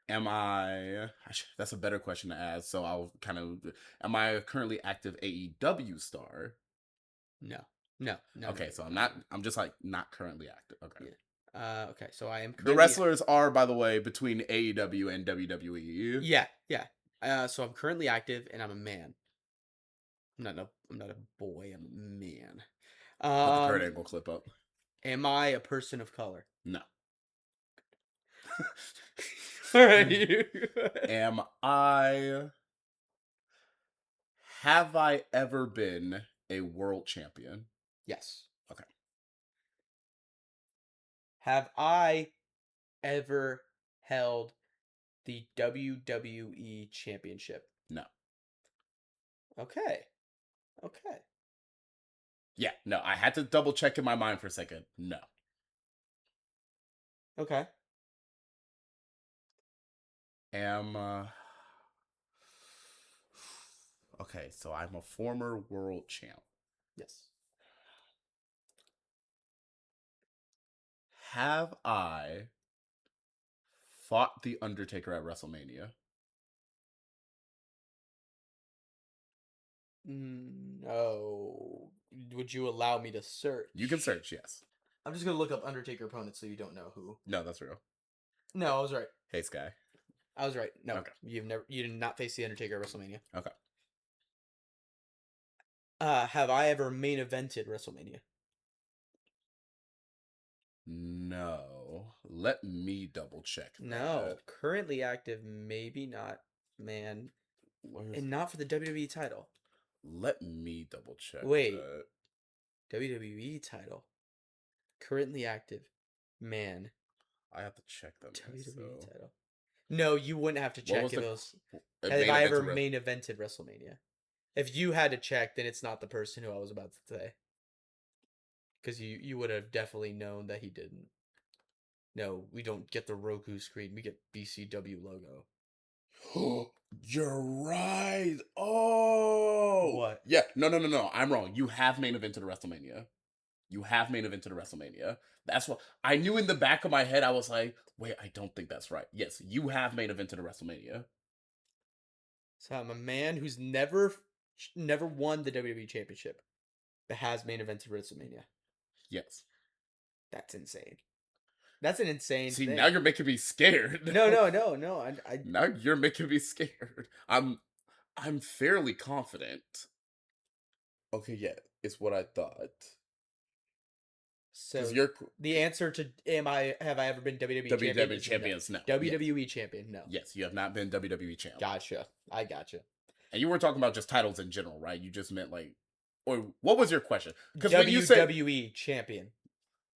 Am I? That's a better question to ask. So I'll kind of. Am I a currently active AEW star? No. No. Okay, no, so no, I'm not. I'm just like not currently active. Okay. Yeah. Okay, so I am. The wrestlers are, by the way, between AEW and WWE. Yeah. So I'm currently active, and I'm a man. I'm not a boy. I'm a man. Put the Kurt Angle clip up. Am I a person of color? No. All right. Am I? Have I ever been a world champion? Yes. Okay. Have I ever held the WWE Championship? No. Okay. Yeah, no. I had to double check in my mind for a second. No. Okay. Okay, so I'm a former world champ. Yes. Have I fought The Undertaker at WrestleMania? No. Would you allow me to search? You can search, yes. I'm just gonna look up Undertaker opponents so you don't know who. No, that's real. No, I was right. Hey, Sky. I was right. No, Okay. you did not face the Undertaker at WrestleMania. Okay. Have I ever main evented WrestleMania? No. Let me double check. No. that. Currently active, maybe not, man. Where's- And not for the WWE title. Let me double check. Wait. that. WWE title. Currently active, man. I have to check them. WWE so. title. No, you wouldn't have to What check was if the- it was. Main Have I event ever to main evented WrestleMania? If you had to check, then it's not the person who I was about to say. Because you would have definitely known that he didn't. No, we don't get the Roku screen. We get BCW logo. You're right. Oh. What? Yeah. No. I'm wrong. You have main event to the WrestleMania. You have main event to the WrestleMania. That's what I knew in the back of my head. I was like, wait, I don't think that's right. Yes, you have main event to the WrestleMania. So I'm a man who's never won the WWE Championship, but has main evented WrestleMania. Yes. That's insane. That's an insane See, thing. now you're making me scared. No. Now you're making me scared. I'm fairly confident. Okay, yeah, it's what I thought. So you're the answer to have I ever been WWE WWE champion? champions? No. WWE champion? No. Yes, you have not been WWE champ. Gotcha. I gotcha. And you weren't talking about just titles in general, right? You just meant like, or what was your question? Because when you said WWE champion,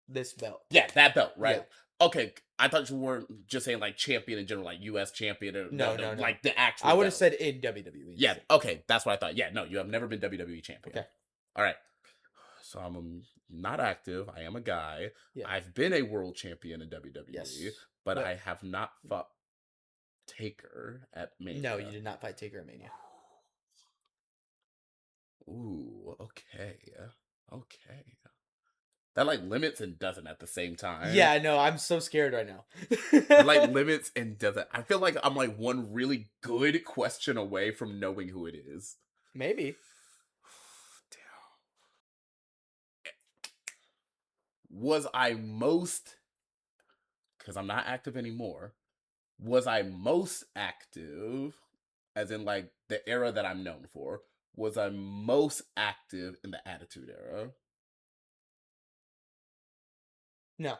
this belt. yeah, that belt, right? Yeah. Okay, I thought you weren't just saying like champion in general, like U.S. champion or No. like the actual. I would have belt. said in WWE. Yeah. Okay, that's what I thought. Yeah, no, you have never been WWE champion. Okay. All right. So I'm not active. I am a guy. Yeah. I've been a world champion in WWE, Yes. but But- I have not fought Taker at Mania. No, you did not fight Taker at Mania. Ooh, okay. Okay. That like limits and doesn't at the same time. Yeah, I know. I'm so scared right now. That, like limits and doesn't. I feel like I'm like one really good question away from knowing who it is. Maybe. Was I most, because I'm not active anymore, was I most active, as in like the era that I'm known for, was I most active in the Attitude Era? No.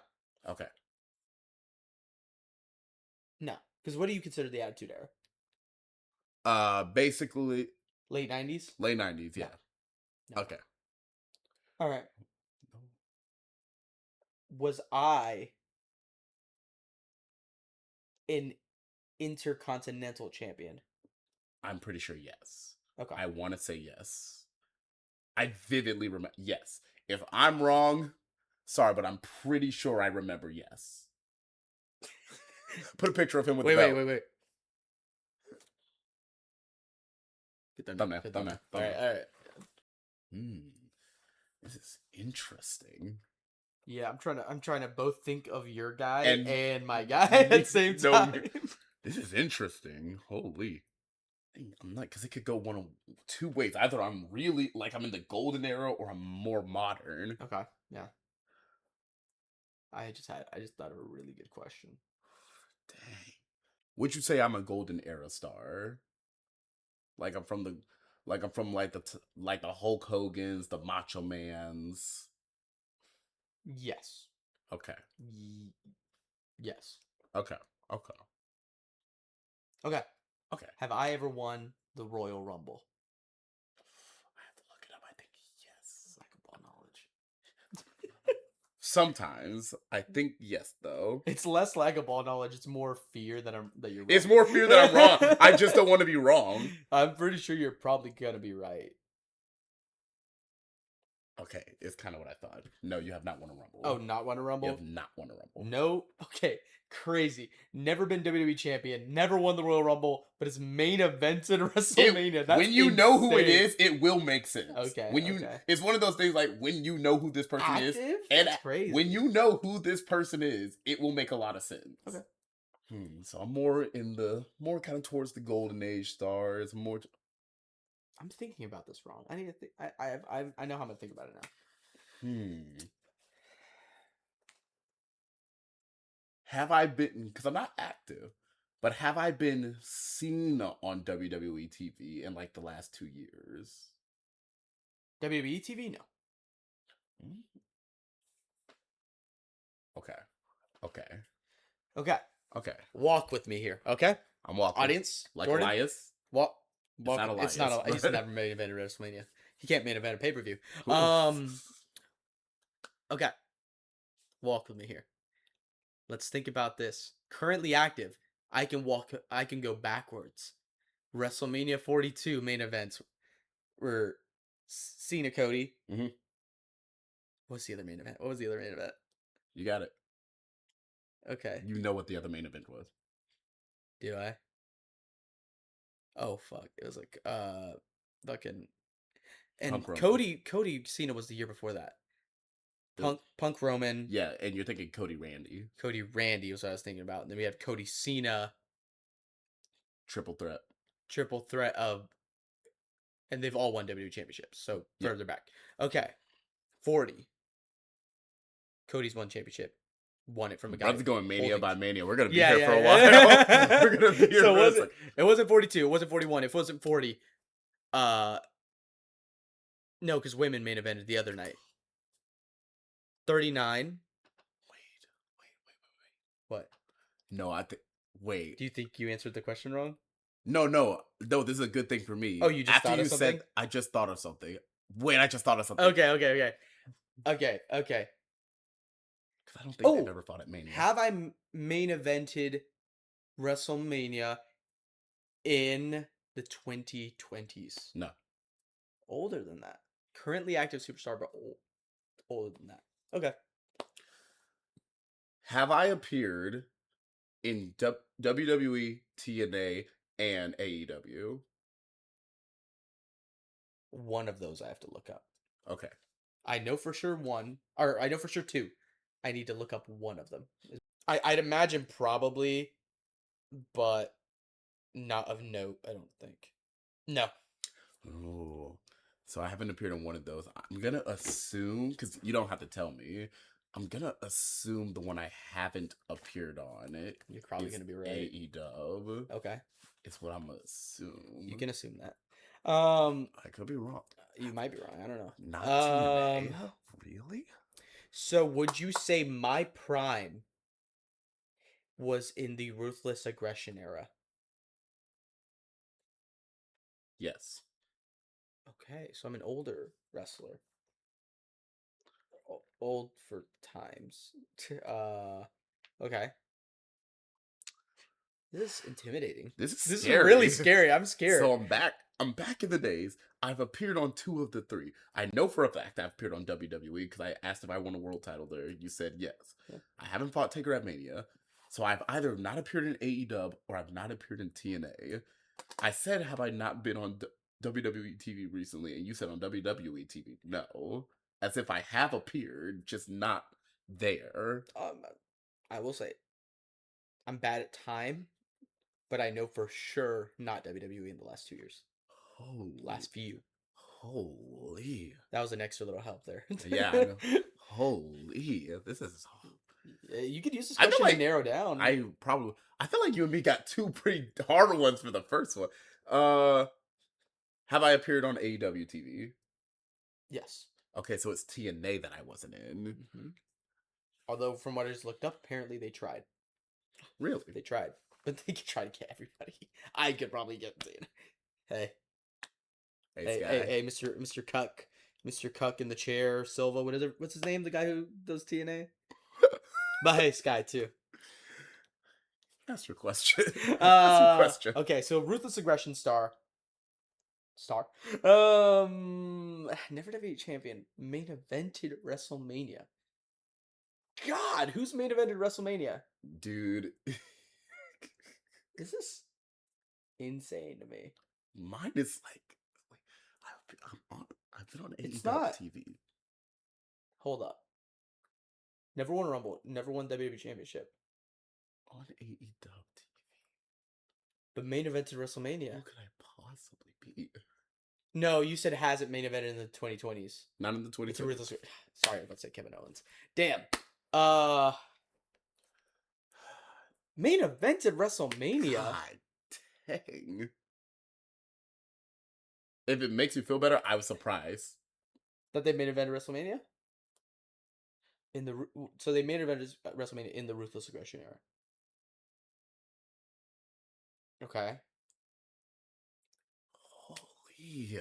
Okay. No. Because what do you consider the Attitude Era? Basically Late 90s? late 90s, yeah. No. Okay. All right. Was I an Intercontinental Champion? I'm pretty sure yes. Okay. I want to say yes. I vividly remember yes. If I'm wrong, sorry, but I'm pretty sure I remember yes. Put a picture of him with the belt. Wait. Good Thumbnail. All right. This is interesting. Yeah, I'm trying to both think of your guy And- and my guy at the same No, time. This is interesting. Holy. I'm not, because it could go one of two ways. Either I'm really, like, I'm in the golden era or I'm more modern. Okay. Yeah. I just thought of a really good question. Dang. Would you say I'm a golden era star? Like I'm from the the Hulk Hogan's, the Macho Man's. Yes. Okay. Yes. Okay. Okay. Okay. Okay. Have I ever won the Royal Rumble? I have to look it up. I think yes. Lack of ball knowledge. Sometimes I think yes, though. It's less lack of ball knowledge. It's more fear that you're wrong. It's more fear that I'm wrong. I just don't want to be wrong. I'm pretty sure you're probably gonna be right. Okay, it's kind of what I thought. No, you have not won a Rumble. Oh, not won a Rumble? You have not won a Rumble. No. Okay. Crazy. Never been WWE champion. Never won the Royal Rumble, but it's main events in WrestleMania. That's when you know who it insane. is, it will make sense. Okay. When you, okay. It's one of those things like when you know who this person is, Active? and That's crazy. when you know who this person is, it will make a lot of sense. Okay. So I'm more kind of towards the golden age stars. More. I'm thinking about this wrong. I need to think. I know how I'm gonna think about it now. Have I been, because I'm not active, but have I been seen on WWE TV in like the last 2 years? WWE TV? No. Okay. Walk with me here. Okay. I'm walking. Audience. Like Jordan, Elias? Walk. not It's not. Elias, He's but- never main evented WrestleMania. He can't main event a pay per view. Oof. Okay. Walk with me here. Let's think about this. Currently active. I can go backwards. WrestleMania 42 main events were Cena Cody. Mhm. What's the other main event? What was the other main event? You got it. Okay. You know what the other main event was. Do I? Oh fuck. It was like fucking and Punk Roman. Cody Cena was the year before that. The- Punk Roman. Yeah, and you're thinking Cody Randy. Cody Randy was what I was thinking about. And then we had Cody Cena, Triple threat. triple threat of, and they've all won WWE championships. So Yeah. further back. Okay. 40. Cody's won championship. Won it from a guy. Brother's going mania holding- by mania. We're gonna be Yeah, here for a yeah. while. We're gonna be here So for a it wasn't 42. It wasn't 41. It wasn't 40. No, because women main evented the other night. 39. Wait. What? No, wait. Do you think you answered the question wrong? No. This is a good thing for me. Oh, you just After thought of you something? said, I just thought of something. Wait, I just thought of something. Okay. Because I don't think Oh, they've ever fought at Mania. Have I main evented WrestleMania in the 2020s? No. Older than that. Currently active superstar, but old. older than that. Okay. Have I appeared in WWE, TNA, and AEW? One of those I have to look up. Okay. I know for sure one, or I know for sure two. I need to look up one of them. I'd imagine probably, but not of note, I don't think. No. Oh. So I haven't appeared on one of those. I'm going to assume, because you don't have to tell me, I'm going to assume the one I haven't appeared on it. You're probably going to be right. AEW. Okay. It's what I'm going to assume. You can assume that. I could be wrong. You might be wrong. I don't know. Not TNA? Really? So would you say my prime was in the Ruthless Aggression era? Yes. Okay, so I'm an older wrestler. Old for times. Okay. This is intimidating. This is This scary. is really scary. I'm scared. So I'm back. I'm back in the days. I've appeared on 2 of the 3. I know for a fact I've appeared on WWE because I asked if I won a world title there. You said yes. Yeah. I haven't fought Taker at Mania. So I've either not appeared in AEW or I've not appeared in TNA. I said, have I not been on WWE TV recently? And you said on WWE TV. No. As if I have appeared, just not there. I will say, I'm bad at time, but I know for sure not WWE in the last 2 years. Last few. Holy. That was an extra little help there. Yeah, I know. Holy. This is... You could use this question to narrow down. I feel like you and me got 2 pretty hard ones for the first one. Have I appeared on AEW TV? Yes. Okay, so it's TNA that I wasn't in. Mm-hmm. Although, from what I just looked up, apparently they tried. Really? They tried. But they could try to get everybody. I could probably get in. Hey. Hey, Mr. Cuck. Mr. Cuck in the chair. Silva, what's his name? The guy who does TNA? But hey, Sky, too. Ask your question. Ask your question. Okay, so Ruthless Aggression star. Never WWE champion. Main evented WrestleMania. God, who's main evented WrestleMania? Dude. This is insane to me. Mine is like I've been on It's AEW not. TV. Hold up. Never won a Rumble. Never won WWE Championship. On AEW TV. But main evented WrestleMania. Who could I possibly be? No, you said hasn't main evented in the 2020s. Not in the 2020s. It's a Ruthless. Sorry, let's say Kevin Owens. Damn. Main evented WrestleMania. God dang. If it makes you feel better, I was surprised that they main evented WrestleMania. So they main evented WrestleMania in the Ruthless Aggression era. Okay. Holy.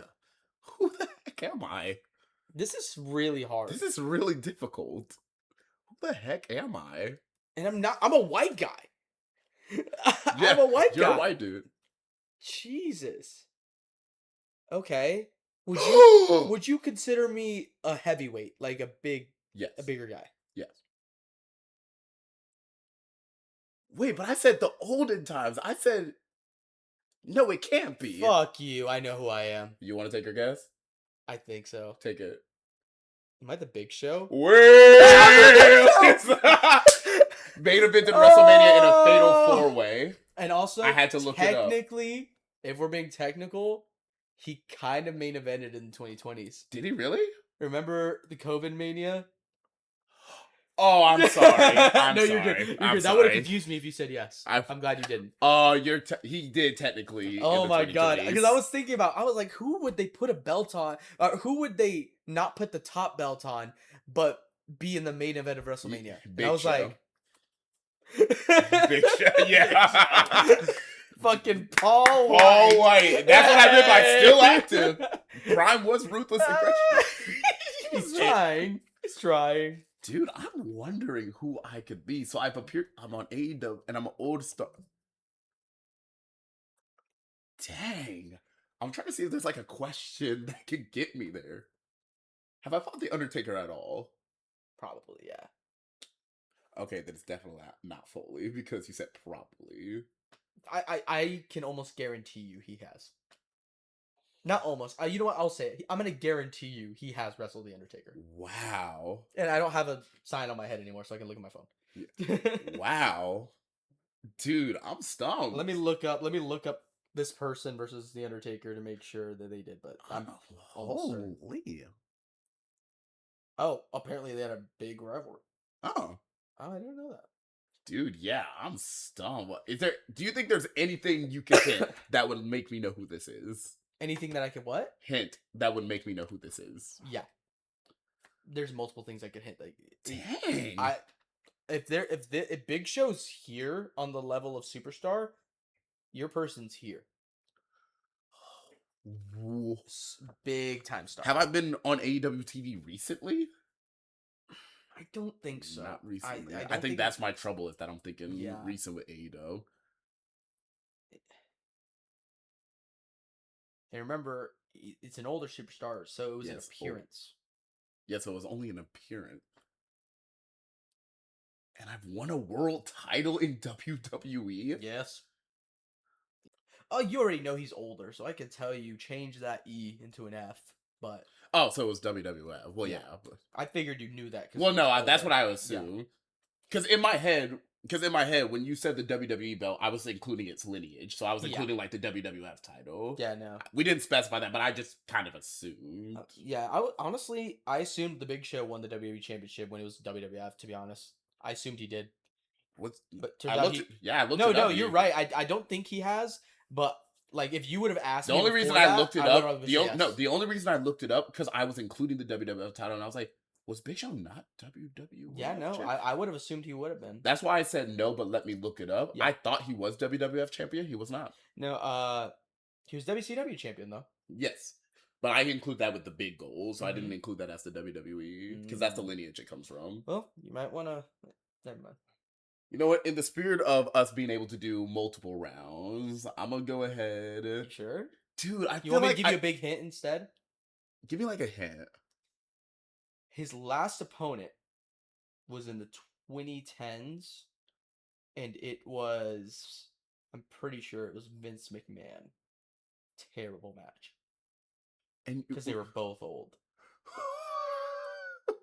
Who the heck am I? This is really hard. This is really difficult. Who the heck am I? And I'm a white guy. Yeah, I'm a white guy. You're a white dude. Jesus. Okay. Would you consider me a heavyweight, like a bigger guy? Yes. Wait, but I said the olden times. I said no, it can't be. Fuck you. I know who I am. You want to take your guess? I think so. Take it. Am I the Big Show? Main event in WrestleMania in a fatal 4-way. And also, I had to look it up. Technically, if we're being technical, he kind of main evented in the 2020s. Did he really? Remember the COVID mania? Oh, I'm sorry. I'm no, sorry. You're good. You're good. That sorry. would have confused me if you said yes. I'm glad you didn't. He did technically. Oh my god! Because I was thinking I was like, who would they put a belt on? Who would they not put the top belt on, but be in the main event of WrestleMania? Big I was Show. like, Big Show. Yeah. Fucking Paul White. Paul White. That's what I meant by still active. Prime was Ruthless Aggression. He's trying. He's trying. Dude, I'm wondering who I could be. So I've appeared. I'm on AEW, and I'm an old star. Dang. I'm trying to see if there's like a question that could get me there. Have I fought The Undertaker at all? Probably, yeah. Okay, then it's definitely not Foley because you said probably. I can almost guarantee you he has. Not almost. You know what? I'll say it. I'm gonna guarantee you he has wrestled the Undertaker. Wow. And I don't have a sign on my head anymore, so I can look at my phone. Yeah. Wow. Dude, I'm stumped. Let me look up this person versus the Undertaker to make sure that they did. But I'm almost certain. Holy. Oh, apparently they had a big rivalry. Oh. Oh, I didn't know that. Dude, yeah, I'm stumped. Do you think there's anything you can hint that would make me know who this is? Anything that I could what? Hint that would make me know who this is. Yeah. There's multiple things I could hint. Like, dang. If Big Show's here on the level of superstar, your person's here. Big time star. Have I been on AEW TV recently? I don't think so. Not recently. I think that's my trouble is that I'm thinking recent with AEW. And remember, it's an older superstar, so it was an appearance. Yeah, so it was only an appearance. And I've won a world title in WWE? Yes. Oh, you already know he's older, so I can tell you change that E into an F, but... Oh, so it was WWF. Well, yeah. I figured you knew that. Well, no, that's what I assumed. Because in my head, when you said the WWE belt, I was including its lineage. So I was including, like, the WWF title. Yeah, no. We didn't specify that, but I just kind of assumed. Honestly, I assumed the Big Show won the WWE Championship when it was WWF, to be honest. I assumed he did. But I looked No, you're right. I don't think he has, but... Like, if you would have asked the me only reason that, I looked it up, the only reason I looked it up because I was including the WWF title, and I was like, was Big Show not WWE? Yeah, no, I would have assumed he would have been. That's why I said no, but let me look it up. Yeah. I thought he was WWF champion. He was not. No, he was WCW champion though. Yes, but I include that with the big goals, so I didn't include that as the WWE because that's the lineage it comes from. Well, you might want to. Never mind. You know what? In the spirit of us being able to do multiple rounds, I'm gonna go ahead. You sure? Dude, you want me to give you a big hint instead? Give me like a hint. His last opponent was in the 2010s, and it was, I'm pretty sure it was Vince McMahon. Terrible match. And because they were both old.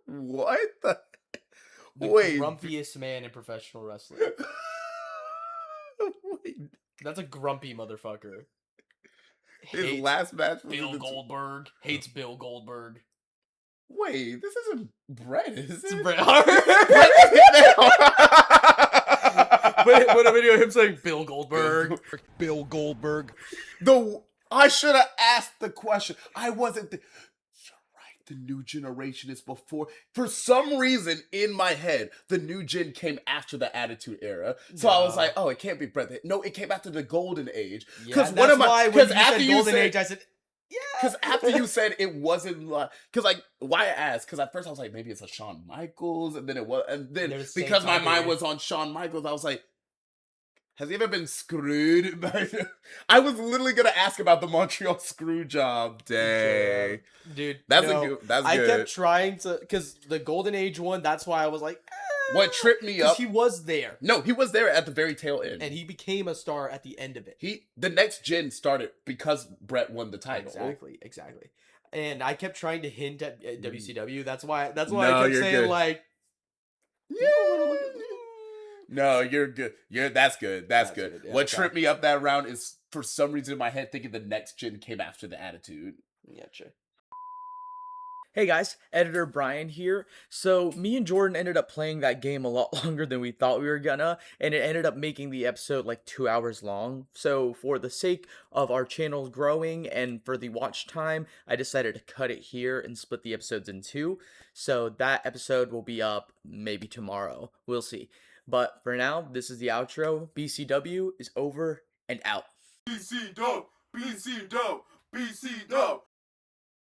What the? The grumpiest man in professional wrestling. Wait. That's a grumpy motherfucker. His last match was Bill Goldberg. Hates Bill Goldberg. Wait, this isn't Brett, is it? It's Bret Hart. What a video of him saying Bill Goldberg. Bill Goldberg. I should have asked the question. I wasn't... The new generation is before. For some reason, in my head, the new gen came after the Attitude Era. So I was like, oh, it can't be Brett. No, it came after the Golden Age. Because after you said Golden Age, I said, yeah. Because after you said it wasn't like, because like, why I asked? Because at first I was like, maybe it's a Shawn Michaels, and then it was, and then because my mind was on Shawn Michaels, I was like, has he ever been screwed? I was literally gonna ask about the Montreal screw job. Dang, dude, that's good. I kept trying to, because the Golden Age one. That's why I was like, what tripped me up? He was there. No, he was there at the very tail end, and he became a star at the end of it. The next gen started because Brett won the title. Exactly. And I kept trying to hint at WCW. That's why I kept saying like, no, you're good. That's good. That's good. Yeah, what tripped me up that round is for some reason in my head thinking the next gen came after the Attitude. Gotcha. Hey guys, editor Brian here. So me and Jordan ended up playing that game a lot longer than we thought we were gonna, and it ended up making the episode like 2 hours long. So for the sake of our channel growing and for the watch time, I decided to cut it here and split the episodes in two. So that episode will be up maybe tomorrow. We'll see. But for now, this is the outro. BCW is over and out. BCW, BCW, BCW.